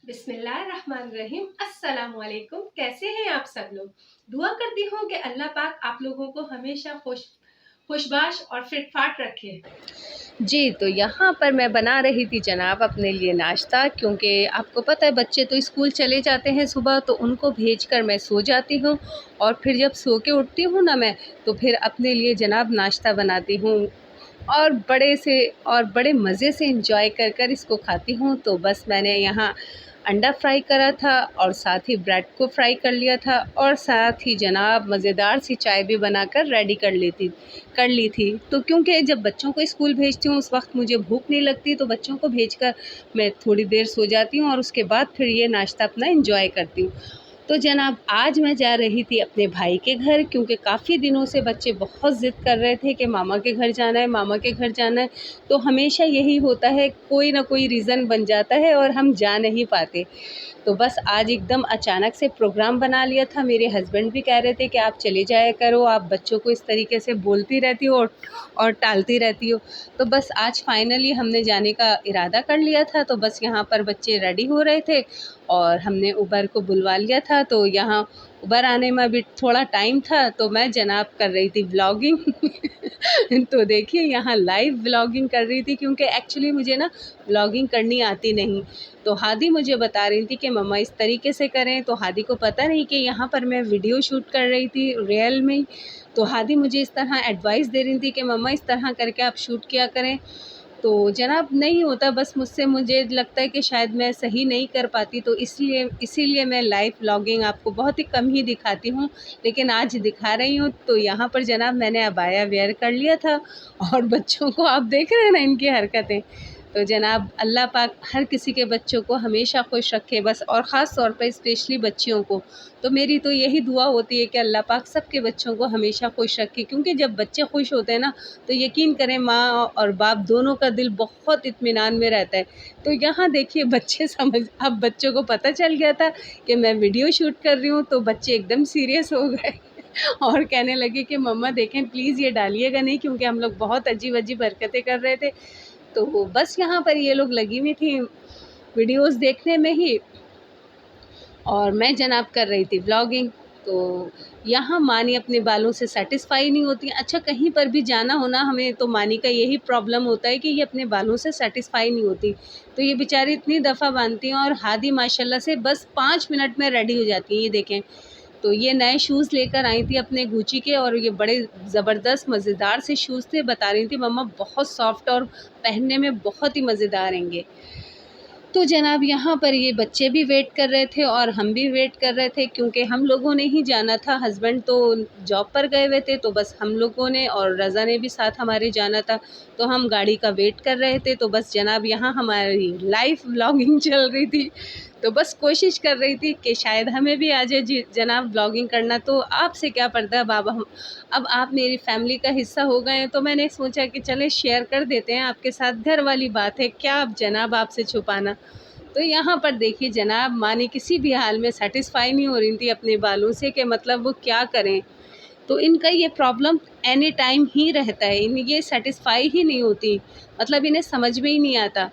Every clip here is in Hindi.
बिस्मिल्लाहिर्रहमानिर्रहीम। अस्सलाम वालेकुम। कैसे हैं आप सब लोग? दुआ करती हूँ कि अल्लाह पाक आप लोगों को हमेशा खुशबाश और फिट फाट रखे। जी, तो यहाँ पर मैं बना रही थी जनाब अपने लिए नाश्ता, क्योंकि आपको पता है बच्चे तो स्कूल चले जाते हैं सुबह, तो उनको भेजकर मैं सो जाती हूँ और फिर जब सो के उठती हूँ ना मैं, तो फिर अपने लिए जनाब नाश्ता बनाती हूँ और बड़े मज़े से एंजॉय कर कर इसको खाती हूँ। तो बस मैंने यहाँ अंडा फ्राई करा था और साथ ही ब्रेड को फ्राई कर लिया था और साथ ही जनाब मज़ेदार सी चाय भी बनाकर रेडी कर ली थी। तो क्योंकि जब बच्चों को स्कूल भेजती हूँ उस वक्त मुझे भूख नहीं लगती, तो बच्चों को भेजकर मैं थोड़ी देर सो जाती हूँ और उसके बाद फिर ये नाश्ता अपना एंजॉय करती हूँ। तो जनाब आज मैं जा रही थी अपने भाई के घर, क्योंकि काफ़ी दिनों से बच्चे बहुत ज़िद कर रहे थे कि मामा के घर जाना है, मामा के घर जाना है। तो हमेशा यही होता है, कोई ना कोई रीज़न बन जाता है और हम जा नहीं पाते। तो बस आज एकदम अचानक से प्रोग्राम बना लिया था। मेरे हस्बैंड भी कह रहे थे कि आप चले जाया करो, आप बच्चों को इस तरीके से बोलती रहती हो और टालती रहती हो। तो बस आज फाइनली हमने जाने का इरादा कर लिया था। तो बस यहाँ पर बच्चे रेडी हो रहे थे और हमने उबर को बुलवा लिया था। तो यहाँ उबर आने में अभी थोड़ा टाइम था, तो मैं जनाब कर रही थी व्लॉगिंग। तो देखिए यहाँ लाइव व्लॉगिंग कर रही थी, क्योंकि एक्चुअली मुझे ना व्लॉगिंग करनी आती नहीं। तो हादी मुझे बता रही थी कि मम्मा इस तरीके से करें, तो हादी को पता नहीं कि यहाँ पर मैं वीडियो शूट कर रही थी रियल में। तो हादी मुझे इस तरह एडवाइस दे रही थी कि मम्मा इस तरह करके आप शूट किया करें। तो जनाब नहीं होता, बस मुझसे मुझे लगता है कि शायद मैं सही नहीं कर पाती, तो इसीलिए मैं लाइव व्लॉगिंग आपको बहुत ही कम ही दिखाती हूँ, लेकिन आज दिखा रही हूँ। तो यहाँ पर जनाब मैंने अबाया वेयर कर लिया था और बच्चों को आप देख रहे हैं ना इनकी हरकतें। तो जनाब अल्लाह पाक हर किसी के बच्चों को हमेशा खुश रखे बस, और ख़ास तौर पर स्पेशली बच्चियों को। तो मेरी तो यही दुआ होती है कि अल्लाह पाक सबके बच्चों को हमेशा खुश रखे, क्योंकि जब बच्चे खुश होते हैं ना, तो यकीन करें माँ और बाप दोनों का दिल बहुत इत्मीनान में रहता है। तो यहाँ देखिए बच्चे अब बच्चों को पता चल गया था कि मैं वीडियो शूट कर रही हूँ, तो बच्चे एकदम सीरियस हो गए और कहने लगे कि मम्मा देखें प्लीज़ ये डालिएगा नहीं, क्योंकि हम लोग बहुत अजीब-अजीब हरकतें कर रहे थे। तो बस यहाँ पर ये लोग लगी हुई थी वीडियोस देखने में ही और मैं जनाब कर रही थी व्लॉगिंग। तो यहाँ मानी अपने बालों से सैटिस्फाई नहीं होती। अच्छा कहीं पर भी जाना हो ना हमें, तो मानी का यही प्रॉब्लम होता है कि ये अपने बालों से सैटिस्फाई नहीं होती। तो ये बेचारी इतनी दफ़ा बांधती हैं और हादी माशाल्लाह से बस 5 मिनट में रेडी हो जाती हैं। ये देखें, तो ये नए शूज़ लेकर आई थी अपने गुची के और ये बड़े ज़बरदस्त मज़ेदार से शूज़ थे। बता रही थी मम्मा बहुत सॉफ्ट और पहनने में बहुत ही मज़ेदार हैं ये। तो जनाब यहाँ पर ये बच्चे भी वेट कर रहे थे और हम भी वेट कर रहे थे, क्योंकि हम लोगों ने ही जाना था। हस्बैंड तो जॉब पर गए हुए थे, तो बस हम लोगों ने और रज़ा ने भी साथ हमारे जाना था। तो हम गाड़ी का वेट कर रहे थे। तो बस जनाब यहाँ हमारी लाइव व्लॉगिंग चल रही थी। तो बस कोशिश कर रही थी कि शायद हमें भी आ जाए जी जनाब व्लॉगिंग करना। तो आपसे क्या पर्दा अब आप मेरी फैमिली का हिस्सा हो गए हैं, तो मैंने सोचा कि चलें शेयर कर देते हैं आपके साथ। घर वाली बात है, क्या अब जनाब आपसे छुपाना। तो यहाँ पर देखिए जनाब माने किसी भी हाल में सेटिस्फाई नहीं हो रही थी अपने बालों से, कि मतलब वो क्या करें। तो इनका ये प्रॉब्लम एनी टाइम ही रहता है, इन ये सेटिस्फाई ही नहीं होती, मतलब इन्हें समझ में ही नहीं आता।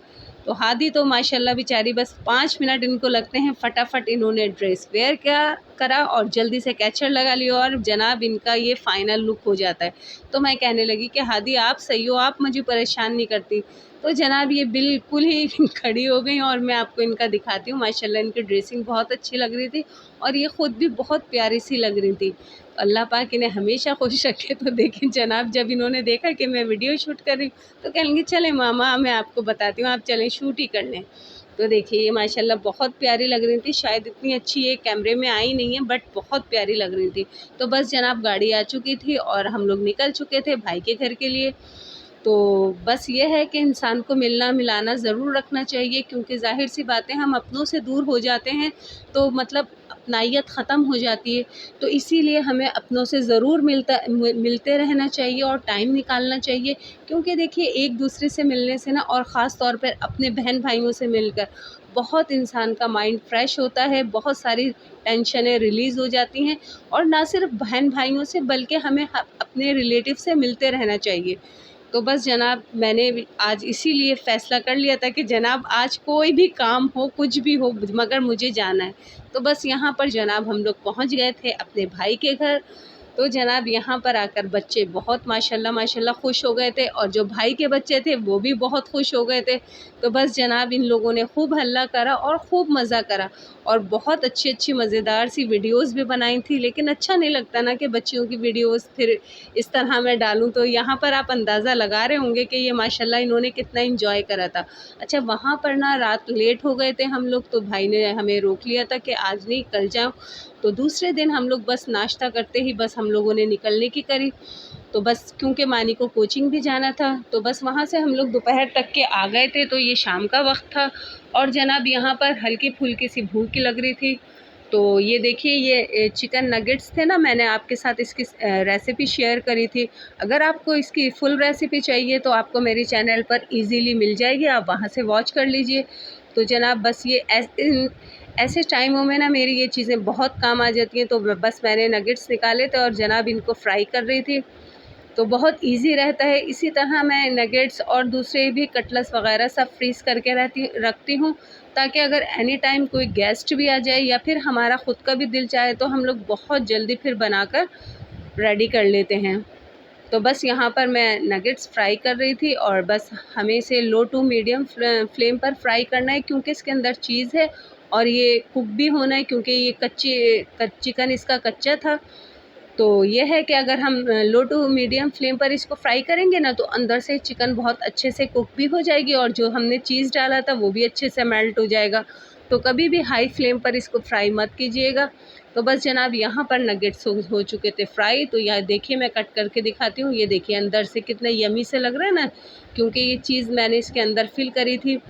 तो हादी तो माशाल्लाह बेचारी बस 5 मिनट इनको लगते हैं, फटाफट इन्होंने ड्रेस वेयर क्या करा और जल्दी से कैचर लगा लिया और जनाब इनका ये फ़ाइनल लुक हो जाता है। तो मैं कहने लगी कि हादी आप सही हो, आप मुझे परेशान नहीं करती। तो जनाब ये बिल्कुल ही खड़ी हो गई और मैं आपको इनका दिखाती हूँ। माशाल्लाह इनकी ड्रेसिंग बहुत अच्छी लग रही थी और ये ख़ुद भी बहुत प्यारी सी लग रही थी। अल्लाह पाक इन्हें हमेशा खुश रखे। तो देखिए जनाब जब इन्होंने देखा कि मैं वीडियो शूट कर रही हूँ, तो कहने लगी चलें मामा मैं आपको बताती हूँ, आप चलें शूट ही कर लें। तो देखिए ये माशाल्लाह बहुत प्यारी लग रही थी। शायद इतनी अच्छी ये कैमरे में आई नहीं है, बट बहुत प्यारी लग रही थी। तो बस जनाब गाड़ी आ चुकी थी और हम लोग निकल चुके थे भाई के घर के लिए। तो बस ये है कि इंसान को मिलना मिलाना ज़रूर रखना चाहिए, क्योंकि ज़ाहिर सी बात है हम अपनों से दूर हो जाते हैं, तो मतलब अपनाइयत ख़त्म हो जाती है। तो इसीलिए हमें अपनों से ज़रूर मिलते रहना चाहिए और टाइम निकालना चाहिए, क्योंकि देखिए एक दूसरे से मिलने से ना, और ख़ास तौर पर अपने बहन भाइयों से मिलकर बहुत इंसान का माइंड फ्रेश होता है, बहुत सारी टेंशनें रिलीज़ हो जाती हैं। और ना सिर्फ बहन भाइयों से, बल्कि हमें अपने रिलेटिव से मिलते रहना चाहिए। तो बस जनाब मैंने आज इसीलिए फ़ैसला कर लिया था कि जनाब आज कोई भी काम हो, कुछ भी हो, मगर मुझे जाना है। तो बस यहाँ पर जनाब हम लोग पहुँच गए थे अपने भाई के घर। तो जनाब यहाँ पर आकर बच्चे बहुत माशाल्लाह माशाल्लाह खुश हो गए थे, और जो भाई के बच्चे थे वो भी बहुत खुश हो गए थे। तो बस जनाब इन लोगों ने खूब हल्ला करा और खूब मज़ा करा, और बहुत अच्छी मज़ेदार सी वीडियोज़ भी बनाई थी। लेकिन अच्छा नहीं लगता ना कि बच्चियों की वीडियोज़ फिर इस तरह मैं डालूँ। तो यहाँ पर आप अंदाज़ा लगा रहे होंगे कि ये माशाल्लाह इन्होंने कितना एंजॉय करा था। अच्छा, वहाँ पर ना रात लेट हो गए थे हम लोग, तो भाई ने हमें रोक लिया था कि आज नहीं कल जाओ। तो दूसरे दिन हम लोग बस नाश्ता करते ही बस हम लोगों ने निकलने की करी। तो बस क्योंकि मानी को कोचिंग भी जाना था, तो बस वहाँ से हम लोग दोपहर तक के आ गए थे। तो ये शाम का वक्त था, और जनाब यहाँ पर हल्की फुल्की सी भूख लग रही थी। तो ये देखिए, ये चिकन नगेट्स थे ना, मैंने आपके साथ इसकी रेसिपी शेयर करी थी। अगर आपको इसकी फुल रेसिपी चाहिए तो आपको मेरे चैनल पर इजीली मिल जाएगी, आप वहाँ से वॉच कर लीजिए। तो जनाब बस ये ऐसे टाइमों में ना मेरी ये चीज़ें बहुत काम आ जाती हैं। तो बस मैंने नगेट्स निकाले थे और जनाब इनको फ्राई कर रही थी। तो बहुत ईज़ी रहता है। इसी तरह मैं नगेट्स और दूसरे भी कटलेट्स वग़ैरह सब फ्रीज़ करके रखती हूँ, ताकि अगर एनी टाइम कोई गेस्ट भी आ जाए या फिर हमारा ख़ुद का भी दिल चाहे तो हम लोग बहुत जल्दी फिर बनाकर रेडी कर लेते हैं। तो बस यहाँ पर मैं नगेट्स फ्राई कर रही थी, और बस हमें इसे लो टू मीडियम फ्लेम पर फ्राई करना है, क्योंकि इसके अंदर चीज़ है और ये कुक भी होना है, क्योंकि ये चिकन इसका कच्चा था। तो ये है कि अगर हम लो टू मीडियम फ्लेम पर इसको फ्राई करेंगे ना, तो अंदर से चिकन बहुत अच्छे से कुक भी हो जाएगी, और जो हमने चीज़ डाला था वो भी अच्छे से मेल्ट हो जाएगा। तो कभी भी हाई फ्लेम पर इसको फ्राई मत कीजिएगा। तो बस जनाब यहाँ पर नगेट्स हो चुके थे फ्राई। तो यह देखिए, मैं कट करके दिखाती हूँ। ये देखिए अंदर से कितना यमी से लग रहा है ना, क्योंकि ये चीज़ मैंने इसके अंदर फिल करी थी।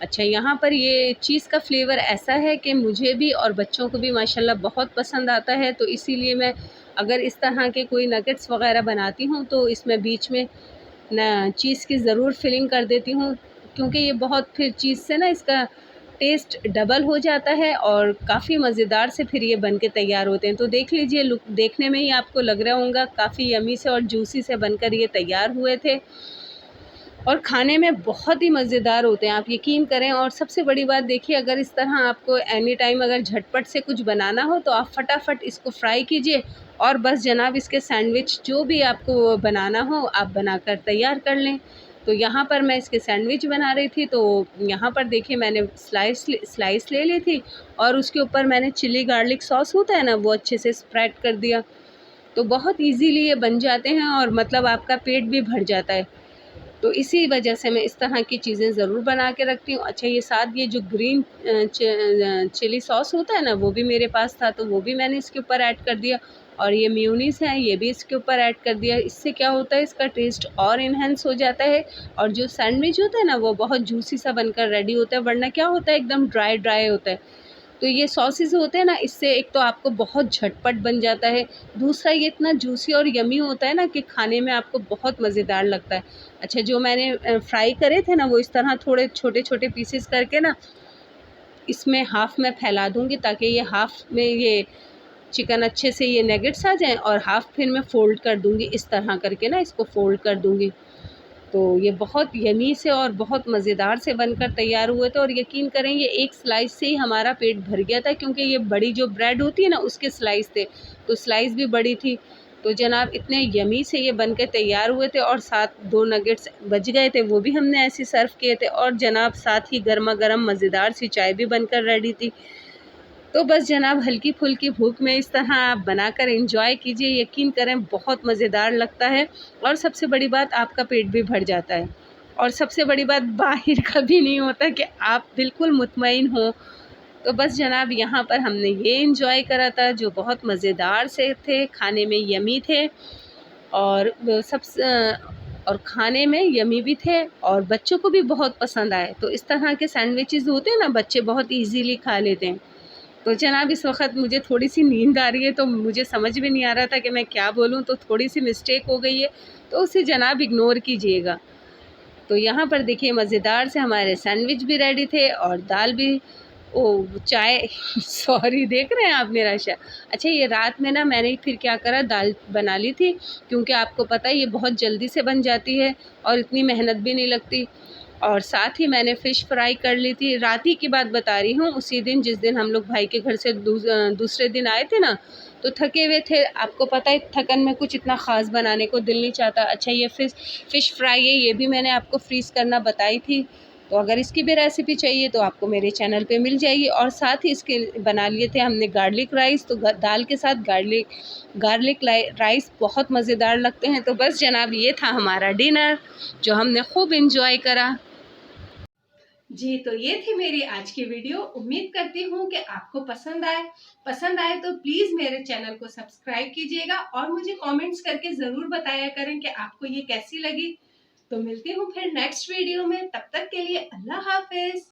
अच्छा, यहाँ पर ये चीज़ का फ्लेवर ऐसा है कि मुझे भी और बच्चों को भी माशाल्लाह बहुत पसंद आता है। तो इसीलिए मैं अगर इस तरह के कोई नगेट्स वग़ैरह बनाती हूँ तो इसमें बीच में ना चीज़ की ज़रूर फिलिंग कर देती हूँ, क्योंकि ये बहुत फिर चीज़ से ना इसका टेस्ट डबल हो जाता है, और काफ़ी मज़ेदार से फिर ये बन के तैयार होते हैं। तो देख लीजिए, लुक देखने में ही आपको लग रहा होगा काफ़ी यमी से और जूसी से बनकर ये तैयार हुए थे, और खाने में बहुत ही मज़ेदार होते हैं, आप यकीन करें। और सबसे बड़ी बात देखिए, अगर इस तरह आपको एनी टाइम अगर झटपट से कुछ बनाना हो तो आप फटाफट इसको फ्राई कीजिए, और बस जनाब इसके सैंडविच जो भी आपको बनाना हो आप बनाकर तैयार कर लें। तो यहाँ पर मैं इसके सैंडविच बना रही थी। तो यहाँ पर देखिए, मैंने स्लाइस ले ली थी, और उसके ऊपर मैंने चिली गार्लिक सॉस होता है ना, वो अच्छे से स्प्रेड कर दिया। तो बहुत ईज़िली ये बन जाते हैं, और मतलब आपका पेट भी भर जाता है। तो इसी वजह से मैं इस तरह की चीज़ें ज़रूर बना के रखती हूँ। अच्छा, ये साथ ये जो ग्रीन चिली सॉस होता है ना, वो भी मेरे पास था, तो वो भी मैंने इसके ऊपर ऐड कर दिया, और ये मेयोनीज़ है ये भी इसके ऊपर ऐड कर दिया। इससे क्या होता है, इसका टेस्ट और इन्हेंस हो जाता है, और जो सैंडविच होता है ना वो बहुत जूसी सा बनकर रेडी होता है, वरना क्या होता है एकदम ड्राई होता है। तो ये सॉसेज़ होते हैं ना, इससे एक तो आपको बहुत झटपट बन जाता है, दूसरा ये इतना जूसी और यम्मी होता है ना कि खाने में आपको बहुत मज़ेदार लगता है। अच्छा, जो मैंने फ्राई करे थे ना, वो इस तरह थोड़े छोटे-छोटे पीसेस करके ना इसमें हाफ़ में फैला दूँगी, ताकि ये हाफ़ में ये चिकन अच्छे से ये नगेट्स आ जाएँ, और हाफ़ फिर मैं फ़ोल्ड कर दूँगी, इस तरह करके ना इसको फ़ोल्ड कर दूँगी। तो ये बहुत यमी से और बहुत मज़ेदार से बनकर तैयार हुए थे, और यकीन करें ये एक स्लाइस से ही हमारा पेट भर गया था, क्योंकि ये बड़ी जो ब्रेड होती है ना उसके स्लाइस थे, तो स्लाइस भी बड़ी थी। तो जनाब इतने यमी से ये बन के तैयार हुए थे, और साथ 2 नगेट्स बच गए थे, वो भी हमने ऐसे सर्व किए थे, और जनाब साथ ही गरमा-गरम मज़ेदार सी चाय भी बनकर रेडी थी। तो बस जनाब हल्की-फुल्की भूख में इस तरह आप बनाकर एंजॉय कीजिए, यकीन करें बहुत मज़ेदार लगता है, और सबसे बड़ी बात आपका पेट भी भर जाता है, और सबसे बड़ी बात बाहर का भी नहीं होता कि आप बिल्कुल मुतमईन हो। तो बस जनाब यहाँ पर हमने ये एंजॉय करा था, जो बहुत मज़ेदार से थे, खाने में यमी थे, और और खाने में यमी भी थे, और बच्चों को भी बहुत पसंद आए। तो इस तरह के सैंडविचेज़ होते हैं ना, बच्चे बहुत ईज़िली खा लेते हैं। तो जनाब इस वक़्त मुझे थोड़ी-सी नींद आ रही है, तो मुझे समझ में नहीं आ रहा था कि मैं क्या बोलूँ, तो थोड़ी-सी मिस्टेक हो गई है, तो उसे जनाब इग्नोर कीजिएगा। तो यहाँ पर देखिए, मज़ेदार से हमारे सैंडविच भी रेडी थे, और दाल भी ओह! चाय सॉरी देख रहे हैं आप मेरा अच्छा ये रात में ना मैंने फिर क्या करा दाल बना ली थी, क्योंकि आपको पता है ये बहुत जल्दी से बन जाती है और इतनी मेहनत भी नहीं लगती। और साथ ही मैंने फ़िश फ्राई कर ली थी, रात ही की बात बता रही हूँ, उसी दिन जिस दिन हम लोग भाई के घर से दूसरे दिन आए थे ना, तो थके हुए थे। आपको पता है थकन में कुछ इतना ख़ास बनाने को दिल नहीं चाहता। अच्छा ये फ़िश फ्राई है, ये भी मैंने आपको फ्रीज़ करना बताई थी। तो अगर इसकी भी रेसिपी चाहिए तो आपको मेरे चैनल पे मिल जाएगी। और साथ ही इसके बना लिए थे हमने गार्लिक राइस, तो दाल के साथ गार्लिक राइस बहुत मज़ेदार लगते हैं। तो बस जनाब ये था हमारा डिनर जो हमने खूब इंजॉय करा। जी, तो ये थी मेरी आज की वीडियो। उम्मीद करती हूँ कि आपको पसंद आए तो प्लीज मेरे चैनल को सब्सक्राइब कीजिएगा और मुझे कमेंट्स करके जरूर बताया करें कि आपको ये कैसी लगी। तो मिलती हूँ फिर नेक्स्ट वीडियो में, तब तक के लिए अल्लाह हाफिज।